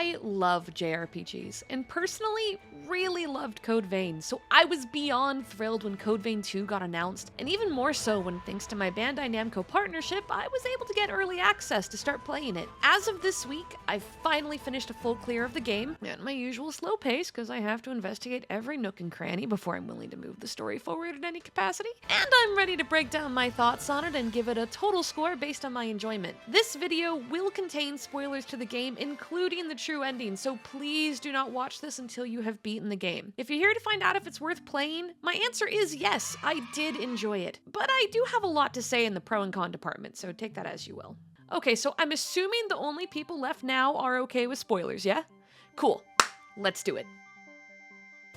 I love JRPGs, and personally really loved Code Vein, so I was beyond thrilled when Code Vein 2 got announced, and even more so when, thanks to my Bandai Namco partnership, I was able to get early access to start playing it. As of this week, I've finally finished a full clear of the game, at my usual slow pace because I have to investigate every nook and cranny before I'm willing to move the story forward in any capacity, and I'm ready to break down my thoughts on it and give it a total score based on my enjoyment. This video will contain spoilers to the game, including the true ending, so please do not watch this until you have beaten the game. If you're here to find out if it's worth playing, my answer is yes, I did enjoy it. But I do have a lot to say in the pro and con department, so take that as you will. Okay, so I'm assuming the only people left now are okay with spoilers, yeah? Cool, let's do it.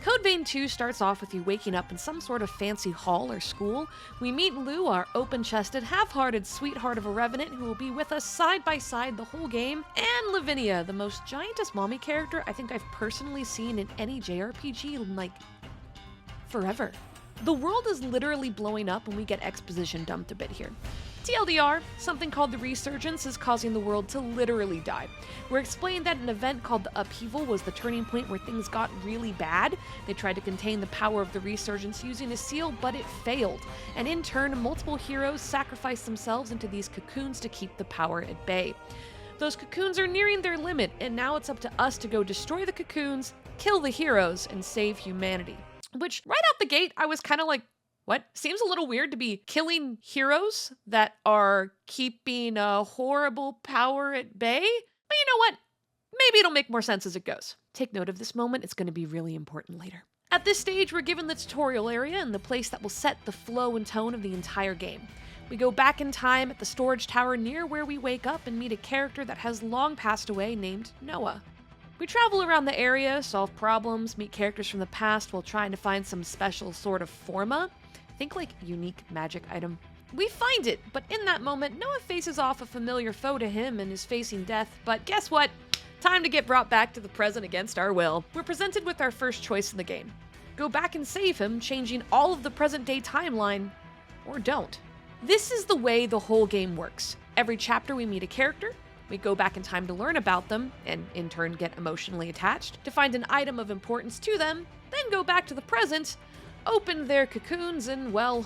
Code Vein 2 starts off with you waking up in some sort of fancy hall or school. We meet Lou, our open-chested, half-hearted sweetheart of a revenant who will be with us side by side the whole game, and Lavinia, the most giantest mommy character I think I've personally seen in any JRPG in, like, forever. The world is literally blowing up and we get exposition dumped a bit here. TLDR, something called the Resurgence is causing the world to literally die. We're explained that an event called the Upheaval was the turning point where things got really bad. They tried to contain the power of the Resurgence using a seal, but it failed. And in turn, multiple heroes sacrificed themselves into these cocoons to keep the power at bay. Those cocoons are nearing their limit, and now it's up to us to go destroy the cocoons, kill the heroes, and save humanity. Which, right out the gate, I was kind of like, what? Seems a little weird to be killing heroes that are keeping a horrible power at bay, but you know what? Maybe it'll make more sense as it goes. Take note of this moment, it's going to be really important later. At this stage, we're given the tutorial area and the place that will set the flow and tone of the entire game. We go back in time at the storage tower near where we wake up and meet a character that has long passed away named Noah. We travel around the area, solve problems, meet characters from the past while trying to find some special sort of forma. Think like unique magic item. We find it, but in that moment, Noah faces off a familiar foe to him and is facing death, but guess what? Time to get brought back to the present against our will. We're presented with our first choice in the game. Go back and save him, changing all of the present day timeline, or don't. This is the way the whole game works. Every chapter we meet a character, we go back in time to learn about them, and in turn get emotionally attached, to find an item of importance to them, then go back to the present, open their cocoons, and, well,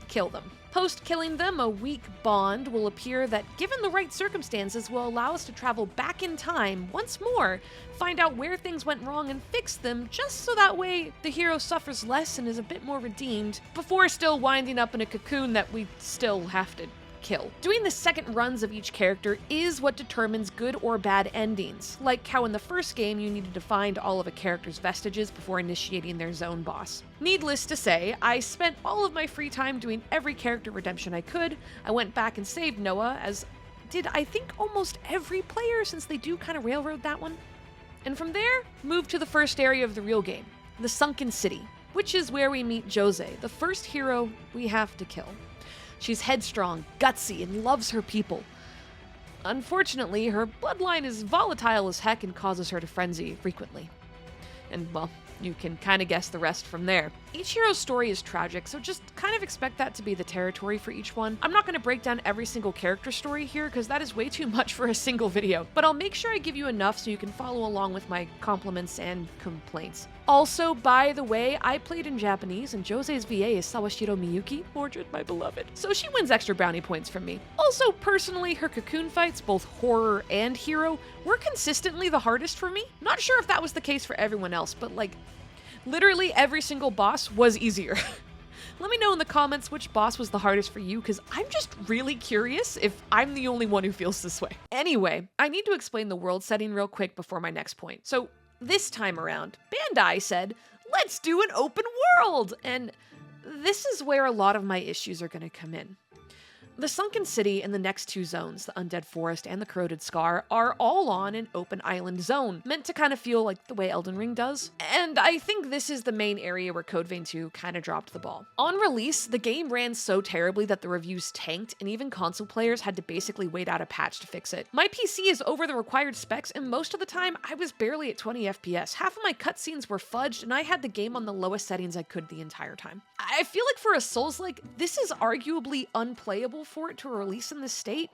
kill them. Post-killing them, a weak bond will appear that, given the right circumstances, will allow us to travel back in time once more, find out where things went wrong and fix them, just so that way the hero suffers less and is a bit more redeemed, before still winding up in a cocoon that we still have to kill. Doing the second runs of each character is what determines good or bad endings, like how in the first game you needed to find all of a character's vestiges before initiating their zone boss. Needless to say, I spent all of my free time doing every character redemption I could. I went back and saved Noah, as did I think almost every player, since they do kind of railroad that one. And from there, moved to the first area of the real game, the Sunken City, which is where we meet Jose, the first hero we have to kill. She's headstrong, gutsy, and loves her people. Unfortunately, her bloodline is volatile as heck and causes her to frenzy frequently. And, well, you can kind of guess the rest from there. Each hero's story is tragic, so just kind of expect that to be the territory for each one. I'm not going to break down every single character story here, because that is way too much for a single video, but I'll make sure I give you enough so you can follow along with my compliments and complaints. Also, by the way, I played in Japanese, and Jose's VA is Sawashiro Miyuki, Mordred, my beloved, so she wins extra brownie points from me. Also, personally, her cocoon fights, both horror and hero, were consistently the hardest for me. Not sure if that was the case for everyone else, but like, literally every single boss was easier. Let me know in the comments which boss was the hardest for you, because I'm just really curious if I'm the only one who feels this way. Anyway, I need to explain the world setting real quick before my next point. So, this time around, Bandai said, let's do an open world! And this is where a lot of my issues are going to come in. The Sunken City and the next two zones, the Undead Forest and the Corroded Scar, are all on an open island zone, meant to kind of feel like the way Elden Ring does. And I think this is the main area where Code Vein 2 kind of dropped the ball. On release, the game ran so terribly that the reviews tanked, and even console players had to basically wait out a patch to fix it. My PC is over the required specs, and most of the time, I was barely at 20 FPS. Half of my cutscenes were fudged, and I had the game on the lowest settings I could the entire time. I feel like for a Souls-like, this is arguably unplayable for it to release in this state.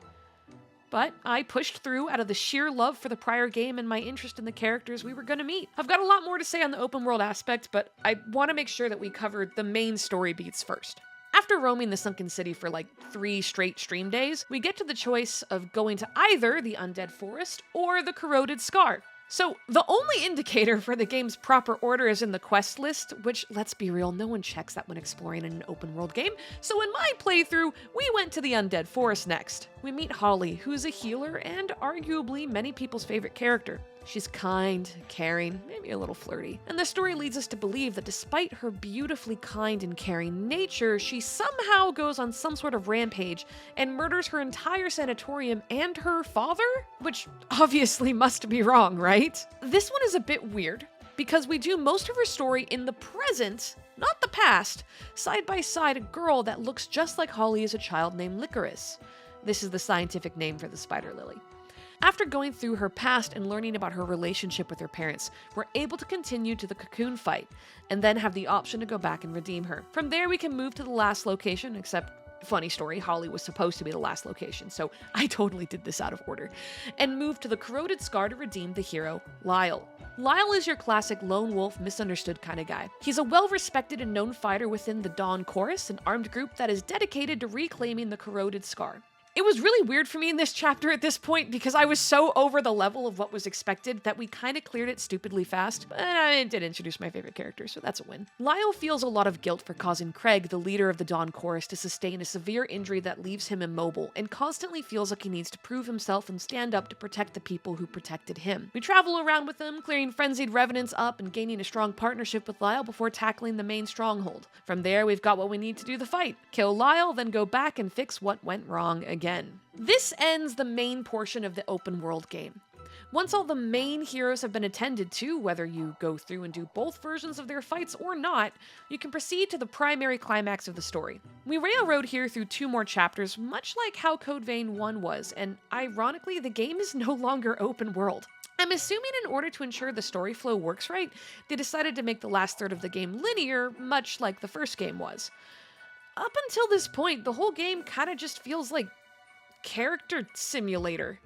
but I pushed through out of the sheer love for the prior game and my interest in the characters we were going to meet. I've got a lot more to say on the open world aspect, but I want to make sure that we covered the main story beats first. After roaming the Sunken City for like 3 straight stream days, we get to the choice of going to either the Undead Forest or the Corroded Scar. So, the only indicator for the game's proper order is in the quest list, which, let's be real, no one checks that when exploring in an open world game. So in my playthrough, we went to the Undead Forest next. We meet Holly, who's a healer and arguably many people's favorite character. She's kind, caring, maybe a little flirty. And the story leads us to believe that despite her beautifully kind and caring nature, she somehow goes on some sort of rampage and murders her entire sanatorium and her father? Which obviously must be wrong, right? This one is a bit weird, because we do most of her story in the present, not the past, side by side a girl that looks just like Holly as a child named Licorice. This is the scientific name for the spider lily. After going through her past and learning about her relationship with her parents, we're able to continue to the cocoon fight, and then have the option to go back and redeem her. From there, we can move to the last location, except, funny story, Holly was supposed to be the last location, so I totally did this out of order, and move to the Corroded Scar to redeem the hero, Lyle. Lyle is your classic lone wolf, misunderstood kind of guy. He's a well-respected and known fighter within the Dawn Chorus, an armed group that is dedicated to reclaiming the Corroded Scar. It was really weird for me in this chapter at this point because I was so over the level of what was expected that we kind of cleared it stupidly fast, but I did introduce my favorite character, so that's a win. Lyle feels a lot of guilt for causing Craig, the leader of the Dawn Chorus, to sustain a severe injury that leaves him immobile, and constantly feels like he needs to prove himself and stand up to protect the people who protected him. We travel around with him, clearing frenzied revenants up and gaining a strong partnership with Lyle before tackling the main stronghold. From there, we've got what we need to do the fight. Kill Lyle, then go back and fix what went wrong again. This ends the main portion of the open world game. Once all the main heroes have been attended to, whether you go through and do both versions of their fights or not, you can proceed to the primary climax of the story. We railroad here through 2 more chapters, much like how Code Vein 1 was, and ironically, the game is no longer open world. I'm assuming in order to ensure the story flow works right, they decided to make the last third of the game linear, much like the first game was. Up until this point, the whole game kinda just feels like character simulator.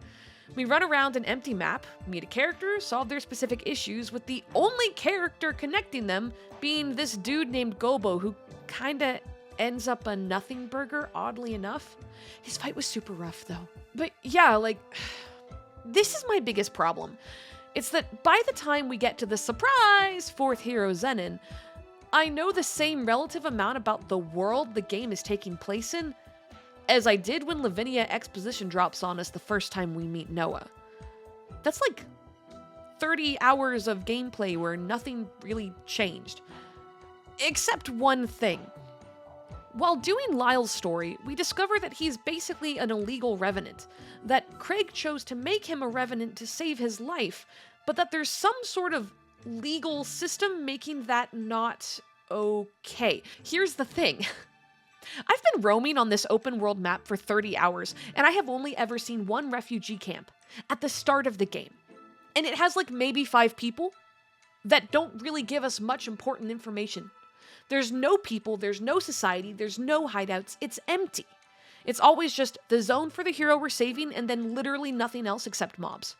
We run around an empty map, meet a character, solve their specific issues, with the only character connecting them being this dude named Gobo, who kinda ends up a nothing burger, oddly enough. His fight was super rough, though. But yeah, like, this is my biggest problem. It's that by the time we get to the surprise 4th hero Zenin, I know the same relative amount about the world the game is taking place in as I did when Lavinia exposition drops on us the first time we meet Noah. That's like 30 hours of gameplay where nothing really changed. Except one thing. While doing Lyle's story, we discover that he's basically an illegal revenant, that Craig chose to make him a revenant to save his life, but that there's some sort of legal system making that not okay. Here's the thing. I've been roaming on this open world map for 30 hours, and I have only ever seen 1 refugee camp at the start of the game. And it has like maybe 5 people that don't really give us much important information. There's no people, there's no society, there's no hideouts, it's empty. It's always just the zone for the hero we're saving and then literally nothing else except mobs.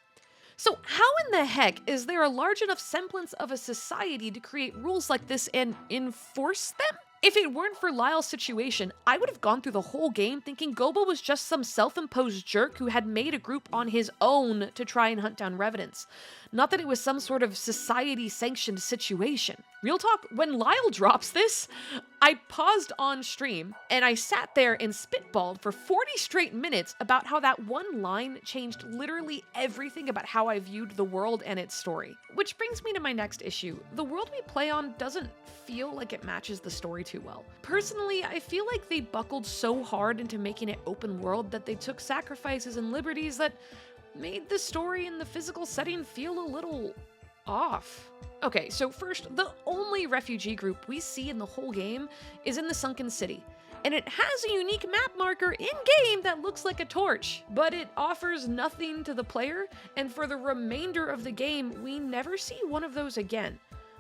So how in the heck is there a large enough semblance of a society to create rules like this and enforce them? If it weren't for Lyle's situation, I would have gone through the whole game thinking Gobo was just some self-imposed jerk who had made a group on his own to try and hunt down revenants. Not that it was some sort of society-sanctioned situation. Real talk, when Lyle drops this, I paused on stream and I sat there and spitballed for 40 straight minutes about how that one line changed literally everything about how I viewed the world and its story. Which brings me to my next issue. The world we play on doesn't feel like it matches the story too well. Personally, I feel like they buckled so hard into making it open world that they took sacrifices and liberties that made the story and the physical setting feel a little off. Okay, so first, the only refugee group we see in the whole game is in the Sunken City, and it has a unique map marker in-game that looks like a torch, but it offers nothing to the player, and for the remainder of the game, we never see one of those again.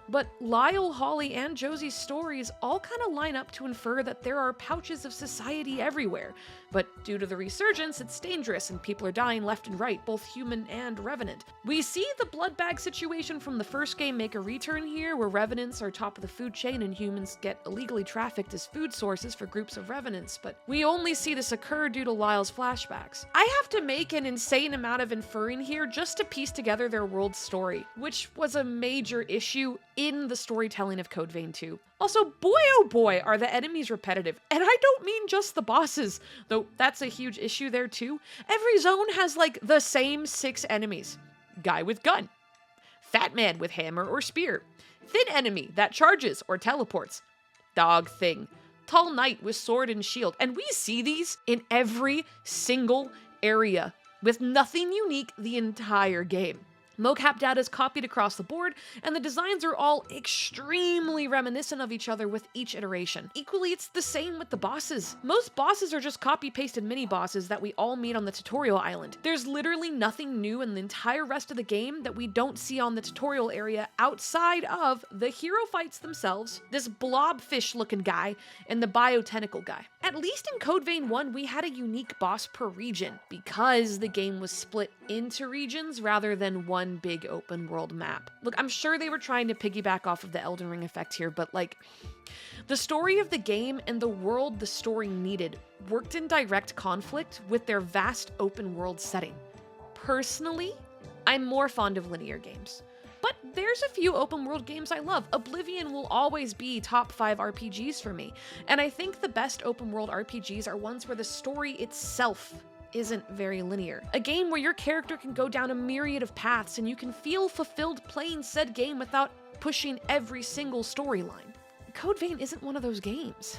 But Lyle, Holly, and Josie's stories all kind of line up to infer that there are pouches of society everywhere. But due to the resurgence, it's dangerous and people are dying left and right, both human and revenant. We see the blood bag situation from the first game make a return here, where revenants are top of the food chain and humans get illegally trafficked as food sources for groups of revenants, but we only see this occur due to Lyle's flashbacks. I have to make an insane amount of inferring here just to piece together their world's story, which was a major issue in the storytelling of Code Vein 2. Also, boy oh boy are the enemies repetitive, and I don't mean just the bosses, though that's a huge issue there too. Every zone has like the same 6 enemies. Guy with gun, fat man with hammer or spear, thin enemy that charges or teleports, dog thing, tall knight with sword and shield, and we see these in every single area, with nothing unique the entire game. Mocap data is copied across the board, and the designs are all extremely reminiscent of each other with each iteration. Equally, it's the same with the bosses. Most bosses are just copy-pasted mini-bosses that we all meet on the tutorial island. There's literally nothing new in the entire rest of the game that we don't see on the tutorial area outside of the hero fights themselves, this blobfish-looking guy, and the biotentacle guy. At least in Code Vein 1, we had a unique boss per region, because the game was split into regions rather than one big open world map. Look, I'm sure they were trying to piggyback off of the Elden Ring effect here, but like, the story of the game and the world the story needed worked in direct conflict with their vast open world setting. Personally, I'm more fond of linear games. But there's a few open world games I love. Oblivion will always be top 5 RPGs for me. And I think the best open world RPGs are ones where the story itself isn't very linear. A game where your character can go down a myriad of paths and you can feel fulfilled playing said game without pushing every single storyline. Code Vein isn't one of those games.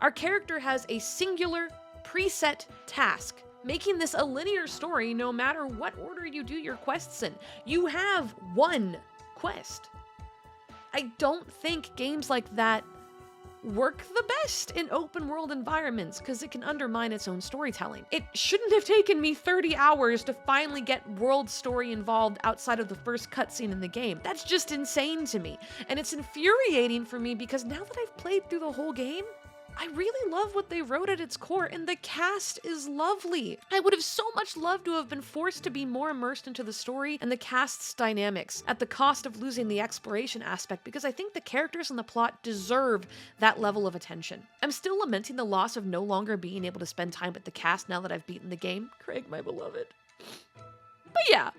Our character has a singular, preset task, making this a linear story no matter what order you do your quests in. You have one quest. I don't think games like that work the best in open world environments because it can undermine its own storytelling. It shouldn't have taken me 30 hours to finally get world story involved outside of the first cutscene in the game. That's just insane to me. And it's infuriating for me because now that I've played through the whole game, I really love what they wrote at its core, and the cast is lovely. I would have so much loved to have been forced to be more immersed into the story and the cast's dynamics at the cost of losing the exploration aspect, because I think the characters and the plot deserve that level of attention. I'm still lamenting the loss of no longer being able to spend time with the cast now that I've beaten the game. Craig, my beloved. But yeah.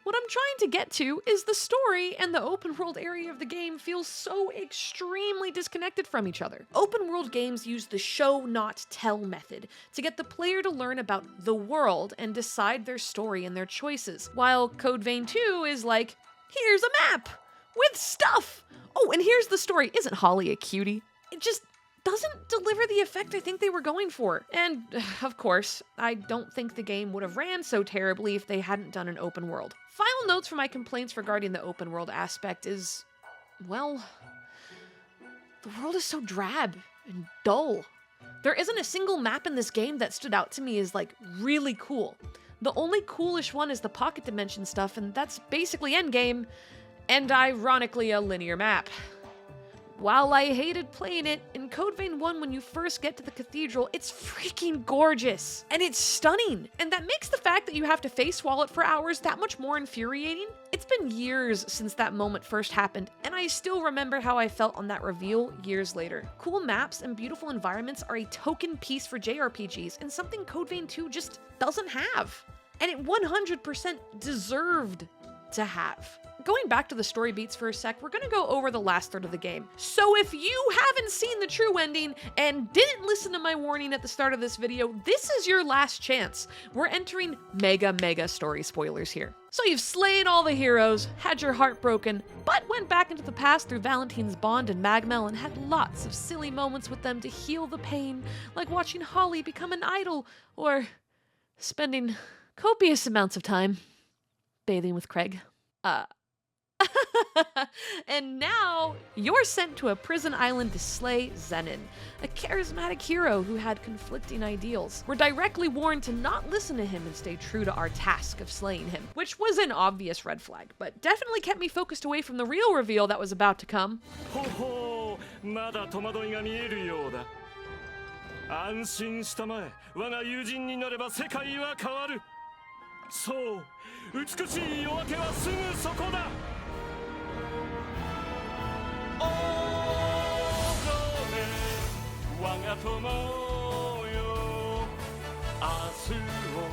What I'm trying to get to is the story and the open world area of the game feels so extremely disconnected from each other. Open world games use the show not tell method to get the player to learn about the world and decide their story and their choices, while Code Vein 2 is like, here's a map with stuff. Oh, and here's the story. Isn't Holly a cutie? It just doesn't deliver the effect I think they were going for. And, of course, I don't think the game would have ran so terribly if they hadn't done an open world. Final notes for my complaints regarding the open world aspect is, well, the world is so drab and dull. There isn't a single map in this game that stood out to me as, like, really cool. The only coolish one is the pocket dimension stuff, and that's basically endgame, and ironically a linear map. While I hated playing it, in Code Vein 1 when you first get to the cathedral, it's freaking gorgeous, and it's stunning, and that makes the fact that you have to face wall it for hours that much more infuriating. It's been years since that moment first happened, and I still remember how I felt on that reveal years later. Cool maps and beautiful environments are a token piece for JRPGs, and something Code Vein 2 just doesn't have, and it 100% deserved to have. Going back to the story beats for a sec, we're gonna go over the last third of the game. So if you haven't seen the true ending and didn't listen to my warning at the start of this video, this is your last chance. We're entering mega story spoilers here. So you've slain all the heroes, had your heart broken, but went back into the past through Valentine's Bond and Magmel and had lots of silly moments with them to heal the pain, like watching Holly become an idol, or spending copious amounts of time bathing with Craig. And now, you're sent to a prison island to slay Zenin, a charismatic hero who had conflicting ideals. We're directly warned to not listen to him and stay true to our task of slaying him, which was an obvious red flag, but definitely kept me focused away from the real reveal that was about to come. ほほうまだ戸惑いが見えるようだ安心したまえ我が友人になれば世界は変わるそう美しい夜明けはすぐそこだおれ我が友よ明日を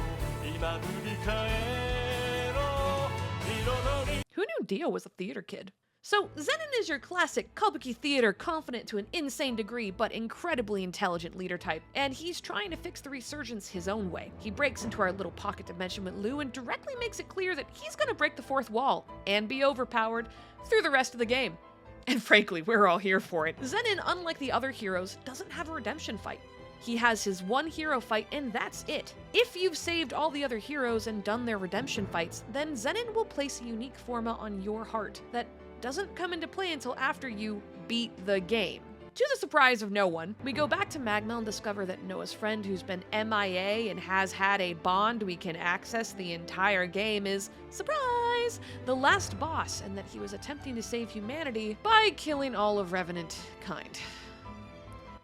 今振り返ろう彩り Who knew Dio was a theater kid? So, Zenin is your classic kabuki theater confident to an insane degree but incredibly intelligent leader type, and he's trying to fix the resurgence his own way. He breaks into our little pocket dimension with Lou and directly makes it clear that he's gonna break the fourth wall and be overpowered through the rest of the game. And frankly, we're all here for it. Zenin, unlike the other heroes, doesn't have a redemption fight. He has his one hero fight and that's it. If you've saved all the other heroes and done their redemption fights, then Zenin will place a unique forma on your heart that doesn't come into play until after you beat the game. To the surprise of no one, we go back to Magmel and discover that Noah's friend, who's been MIA and has had a bond we can access the entire game, is, surprise, the last boss, and that he was attempting to save humanity by killing all of Revenant kind.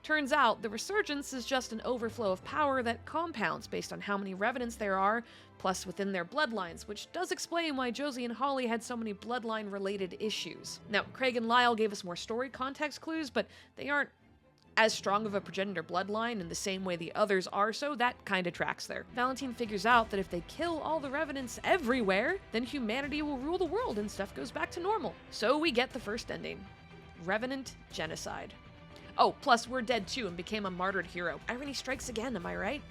Turns out, the resurgence is just an overflow of power that compounds based on how many Revenants there are, plus within their bloodlines, which does explain why Josie and Holly had so many bloodline-related issues. Now, Craig and Lyle gave us more story context clues, but they aren't as strong of a progenitor bloodline in the same way the others are, so that kinda tracks there. Valentine figures out that if they kill all the Revenants everywhere, then humanity will rule the world and stuff goes back to normal. So we get the first ending. Revenant genocide. Oh, plus we're dead too and became a martyred hero. Irony strikes again, am I right?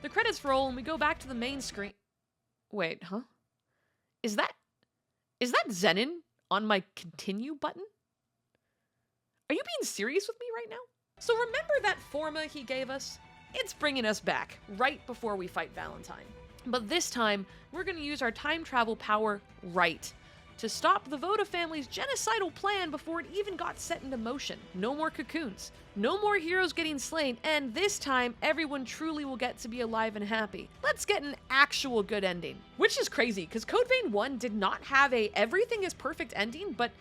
The credits roll and we go back to the main screen. Wait, huh? Is that Zenin on my continue button? Are you being serious with me right now? So remember that forma he gave us? It's bringing us back, right before we fight Valentine. But this time, we're gonna use our time travel power right to stop the Voda family's genocidal plan before it even got set into motion. No more cocoons, no more heroes getting slain, and this time everyone truly will get to be alive and happy. Let's get an actual good ending. Which is crazy, because Code Vein 1 did not have a everything is perfect ending, but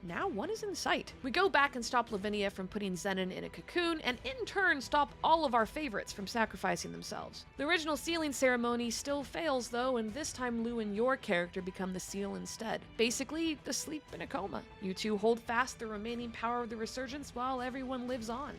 now one is in sight. We go back and stop Lavinia from putting Zenin in a cocoon, and in turn stop all of our favorites from sacrificing themselves. The original sealing ceremony still fails though, and this time Lou and your character become the seal instead. Basically, asleep in a coma. You two hold fast the remaining power of the resurgence while everyone lives on.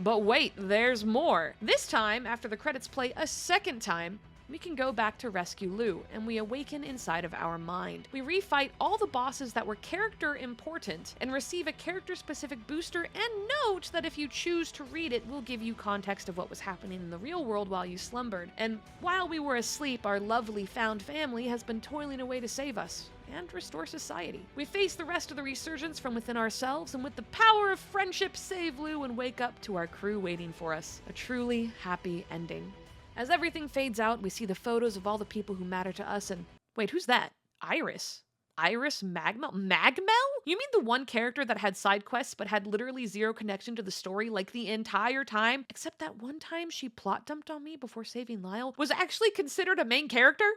But wait, there's more. This time, after the credits play a second time, we can go back to rescue Lou, and we awaken inside of our mind. We refight all the bosses that were character important, and receive a character-specific booster, and note that if you choose to read it, will give you context of what was happening in the real world while you slumbered. And while we were asleep, our lovely found family has been toiling away to save us and restore society. We face the rest of the resurgence from within ourselves, and with the power of friendship, save Lou and wake up to our crew waiting for us. A truly happy ending. As everything fades out, we see the photos of all the people who matter to us and... Wait, who's that? Iris? Iris Magmel? Magmel? You mean the one character that had side quests but had literally zero connection to the story like the entire time? Except that one time she plot dumped on me before saving Lyle was actually considered a main character?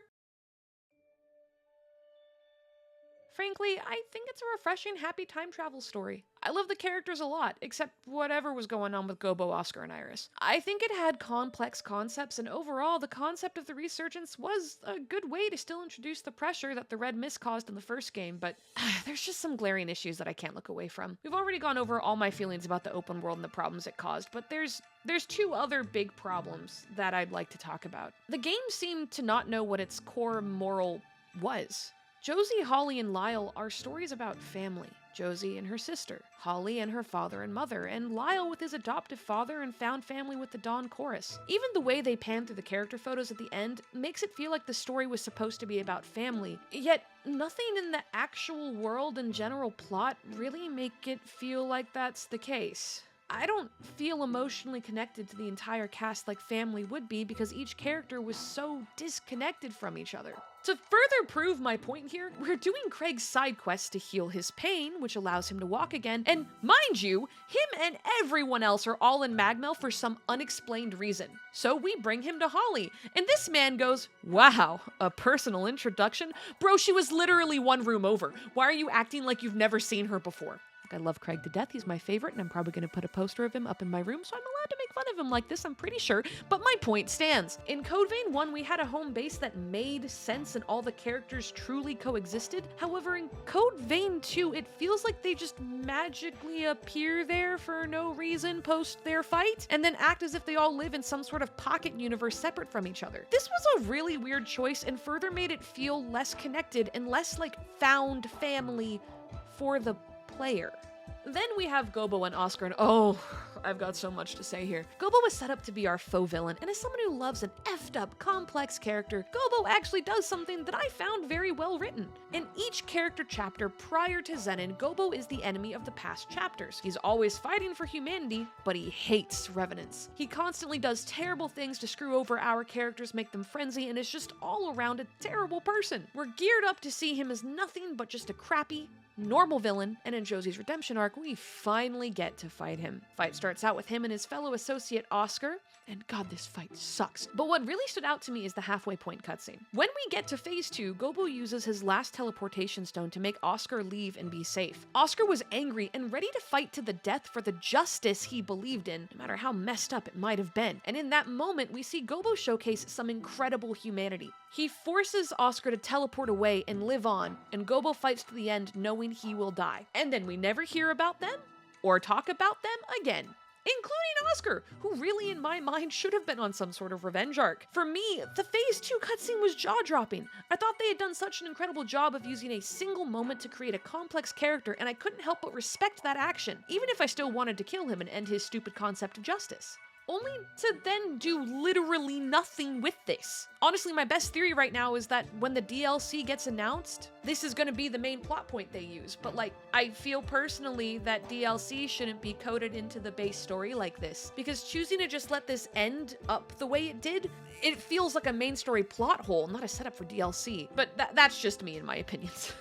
Frankly, I think it's a refreshing, happy time travel story. I love the characters a lot, except whatever was going on with Gobo, Oscar, and Iris. I think it had complex concepts, and overall, the concept of the resurgence was a good way to still introduce the pressure that the Red Mist caused in the first game, but there's just some glaring issues that I can't look away from. We've already gone over all my feelings about the open world and the problems it caused, but there's two other big problems that I'd like to talk about. The game seemed to not know what its core moral was. Josie, Holly, and Lyle are stories about family. Josie and her sister, Holly and her father and mother, and Lyle with his adoptive father and found family with the Dawn Chorus. Even the way they pan through the character photos at the end makes it feel like the story was supposed to be about family, yet nothing in the actual world and general plot really make it feel like that's the case. I don't feel emotionally connected to the entire cast like family would be because each character was so disconnected from each other. To further prove my point here, we're doing Craig's side quest to heal his pain, which allows him to walk again, and mind you, him and everyone else are all in Magmel for some unexplained reason. So we bring him to Holly, and this man goes, "Wow, a personal introduction? Bro, she was literally one room over. Why are you acting like you've never seen her before?" I love Craig to death. He's my favorite, and I'm probably going to put a poster of him up in my room, so I'm allowed to make fun of him like this, I'm pretty sure. But my point stands. In Code Vein 1, we had a home base that made sense and all the characters truly coexisted. However, in Code Vein 2, it feels like they just magically appear there for no reason post their fight, and then act as if they all live in some sort of pocket universe separate from each other. This was a really weird choice and further made it feel less connected and less like found family for the player. Then we have Gobo and Oscar, and oh, I've got so much to say here. Gobo was set up to be our faux villain, and as someone who loves an effed up, complex character, Gobo actually does something that I found very well written. In each character chapter prior to Zenin, Gobo is the enemy of the past chapters. He's always fighting for humanity, but he hates revenants. He constantly does terrible things to screw over our characters, make them frenzy, and is just all around a terrible person. We're geared up to see him as nothing but just a crappy, normal villain, and in Josie's redemption arc, we finally get to fight him. Fight starts out with him and his fellow associate Oscar, and god, this fight sucks. But what really stood out to me is the halfway point cutscene. When we get to phase 2, Gobo uses his last teleportation stone to make Oscar leave and be safe. Oscar was angry and ready to fight to the death for the justice he believed in, no matter how messed up it might have been. And in that moment, we see Gobo showcase some incredible humanity. He forces Oscar to teleport away and live on, and Gobo fights to the end knowing he will die. And then we never hear about them or talk about them again. Including Oscar, who really in my mind should have been on some sort of revenge arc. For me, the phase 2 cutscene was jaw-dropping. I thought they had done such an incredible job of using a single moment to create a complex character, and I couldn't help but respect that action, even if I still wanted to kill him and end his stupid concept of justice. Only to then do literally nothing with this. Honestly, my best theory right now is that when the DLC gets announced, this is gonna be the main plot point they use. But like, I feel personally that DLC shouldn't be coded into the base story like this, because choosing to just let this end up the way it did, it feels like a main story plot hole, not a setup for DLC. But that's just me in my opinions.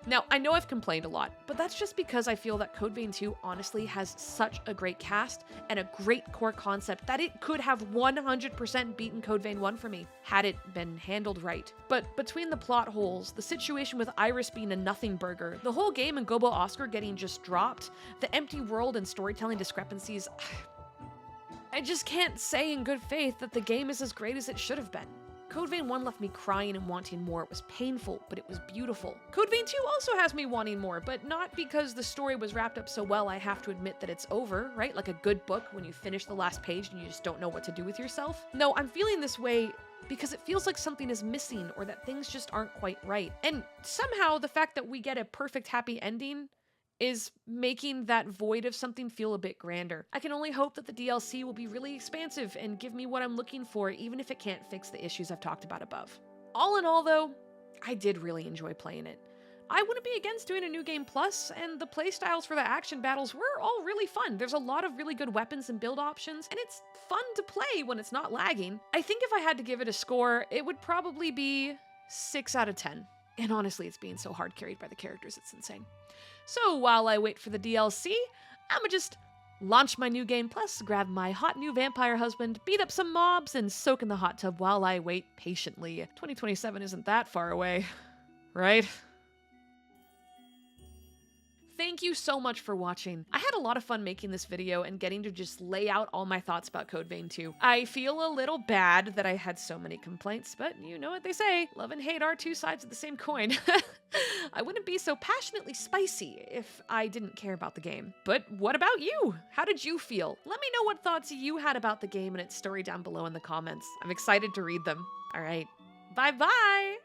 Now, I know I've complained a lot, but that's just because I feel that Code Vein 2 honestly has such a great cast and a great core concept that it could have 100% beaten Code Vein 1 for me, had it been handled right. But between the plot holes, the situation with Iris being a nothing burger, the whole game and Gobo Oscar getting just dropped, the empty world and storytelling discrepancies, I just can't say in good faith that the game is as great as it should have been. Code Vein 1 left me crying and wanting more. It was painful, but it was beautiful. Code Vein 2 also has me wanting more, but not because the story was wrapped up so well I have to admit that it's over, right? Like a good book when you finish the last page and you just don't know what to do with yourself. No, I'm feeling this way because it feels like something is missing or that things just aren't quite right. And somehow the fact that we get a perfect happy ending is making that void of something feel a bit grander. I can only hope that the DLC will be really expansive and give me what I'm looking for, even if it can't fix the issues I've talked about above. All in all though, I did really enjoy playing it. I wouldn't be against doing a new game plus, and the playstyles for the action battles were all really fun. There's a lot of really good weapons and build options, and it's fun to play when it's not lagging. I think if I had to give it a score, it would probably be 6 out of 10. And honestly, it's being so hard carried by the characters, it's insane. So while I wait for the DLC, I'ma just launch my new game plus, grab my hot new vampire husband, beat up some mobs, and soak in the hot tub while I wait patiently. 2027 isn't that far away, right? Thank you so much for watching. I had a lot of fun making this video and getting to just lay out all my thoughts about Code Vein 2. I feel a little bad that I had so many complaints, but you know what they say, love and hate are two sides of the same coin. I wouldn't be so passionately spicy if I didn't care about the game. But what about you? How did you feel? Let me know what thoughts you had about the game and its story down below in the comments. I'm excited to read them. All right, bye-bye!